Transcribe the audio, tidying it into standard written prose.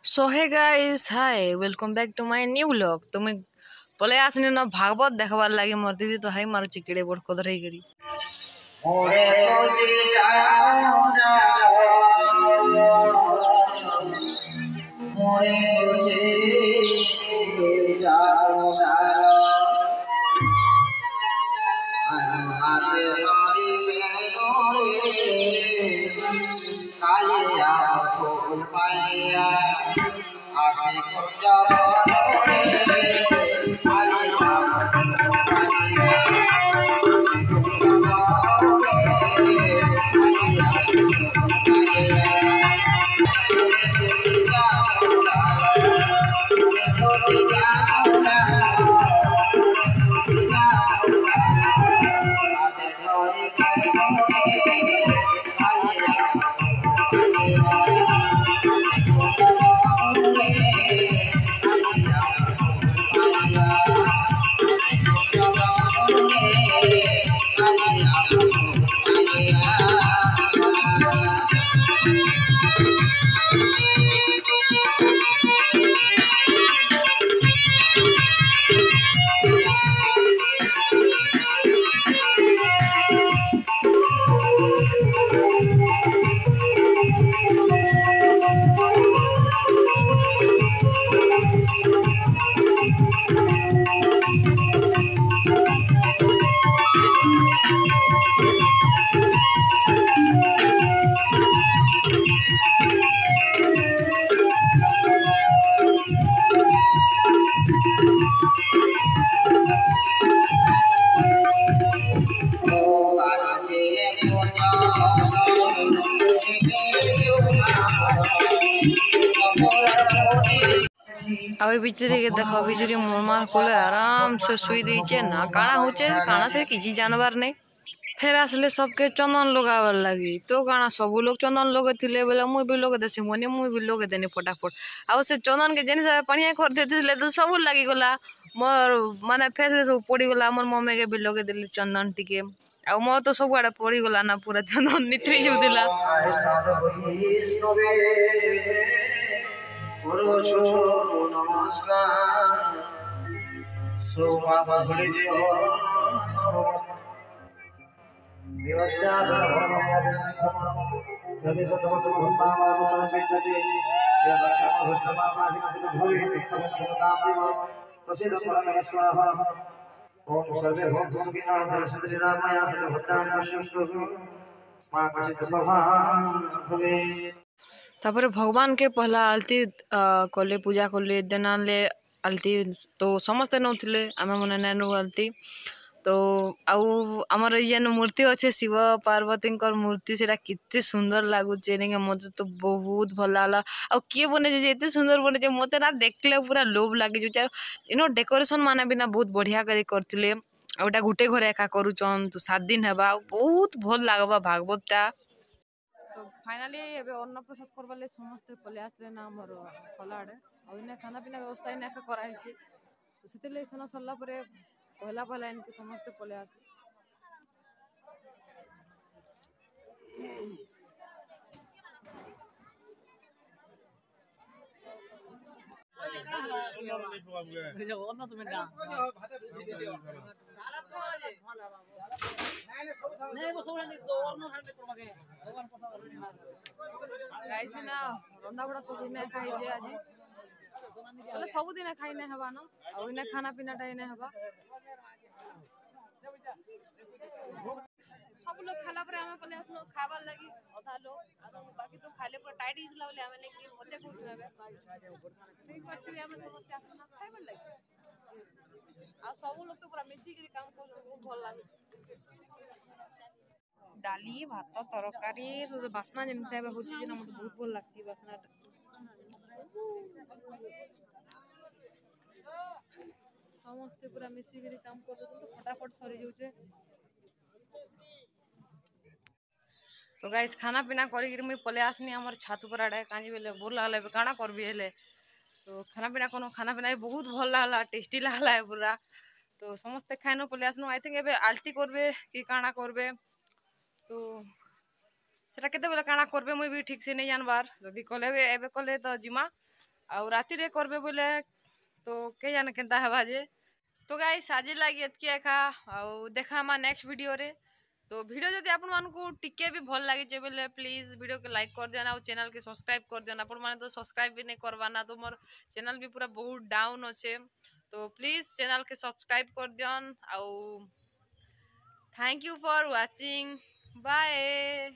So hey guys, hi, welcome back to my new vlog. तो मैं पले आसने ना भागवत देखवार लागे मोर दीदी तो हाई मारो चिकड़े बड़ को धरई करी मोरे खोजी जाओ ना मोरे खोजी जाओ ना आते हरी गोरे कालिया फूल पालिया आसे जाओ रे कालिया अभी बिचरी के देखो बिचरी मोरमार कोले आराम से सुई दीचे ना काना होचे काना से किसी जानवर नहीं फिर आसले सबके चंदन लगावर लगी तो काना सब लोग चंदन लगे थिले बेले मुई भी लगे देसी मने मुई भी लगे देनी फटाफट आ से चंदन के जेनी सब पानिया कर देथिले तो सब लागी गला मोर माने फेस रे सब पड़ी गला मोर मम्मी के भी लगे देली चंदन टिके आ मोर तो सब आड़े पड़ी गला ना पूरा चंदन नित्री जो दिला नमस्कार ओम सर्वे भक्तों की नाम सरस्वती रामाया सर्वभद्राणि पश्यन्तु मां कशितस्वभा भवे। तापर भगवान के पहला आलती कले पूजा कले देनाले आलती तो समस्ते नौथिले आमे मने नेनु आलती तो आउ हमर जेन मूर्ति अच्छे शिव पार्वती मूर्ति सेटा कितने सुंदर लगुचे नहीं मत तो बहुत भल लागला आ किए बने जे एते सुंदर बने जे मते ना देखले पूरा लोभ लागे जो इनो डेकोरेशन माने बिना बहुत बढ़िया करी करथिले आउटा गुटे घरे एका करूचन तो 7 दिन हेबा बहुत भल लागबा भागवतटा। तो फाइनाली एबे अन्न प्रसाद करबाले समस्त पले आसले ना हमर खलाडे आ इने खाना पीना व्यवस्था इने का करा हिचे तो सेतेले सन सरला परे पहला पहला इनके समस्त पले आसले गाइस ना रंदा बड़ा सब दिन खाइ जे आज बोले सब दिन खाइ नै हबा न आ इने खाना पीना टा इने हबा सब लोग खाला पर हमें पले असनो खाबार लगी अधा लोग आ बाकी तो खाले पर टाइट हिजला बोले हमें नहीं कि बचे को हेबे नहीं करती हमें समझते असनो खाइबार लगी आ सब लोग तो पूरा मिसी के काम को बहुत भल लागे डाली भात तरकारी बासना जिनस एबे होची जे हमके बहुत भल लागसी बासना समस्त पूरा मिसी के काम कर तो फटाफट सरी जाउचे। तो गाइस खाना पीना करी मुई पले आसनी हमर छात पर आड़े काजी बेले बोर लागले काना करबी हेले तो खाना पीना भी बहुत भल लागला टेस्टी लागला है पूरा तो समस्ते खाइन पले आसनु आई थिंक एबे आलती करबे कि काना करबे तो सेटा केते बेले काना करबे मुई भी ठीक से नहीं जानबार जदी कले एबे कले तो जिमा आउ राति रे करबे बोले तो के जाने केनता हेबा जे तो गाइस आज लगी एतकी एका आउ देखा मा नेक्स्ट वीडियो रे तो वीडियो जदि आपण मानकू टिके भी भल लागे बोले प्लीज वीडियो के लाइक कर देना और चैनल के सब्सक्राइब कर देना आपण माने तो सब्सक्राइब भी नहीं करवाना तो मोर चैनल भी पूरा बहुत डाउन अच्छे तो प्लीज चैनल के सब्सक्राइब कर दियन आउ thank you for watching bye.